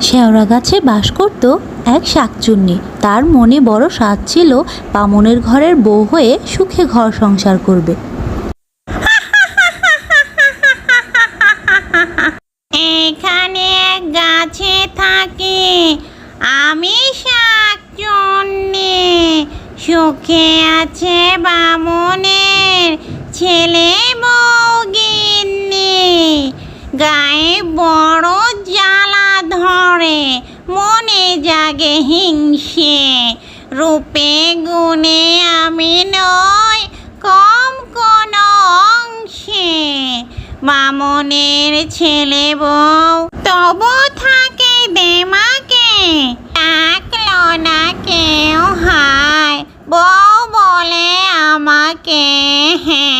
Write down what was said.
শেওড়া গাছে বাস করত এক শাকচুন্নি। তার মনে বড় সাধ ছিল বামুনের ঘরের বউ হয়ে সুখে ঘর সংসার করবে। এখানে এক গাছে থাকি আমি শাকচুন্নি, সুখে আছে বামুনের ছেলে বউ গিন্নি। গায়ে বড় জ্বালা ধরে, মনে জাগে হিংসে, রূপে গুণে আমি নই কম কোনো অংশে। বামুনের ছেলে বউ তবু থাকে দেমাকে, ডাকলো না কেউ হায়, বউ বলে আমাকে হ্যাঁ।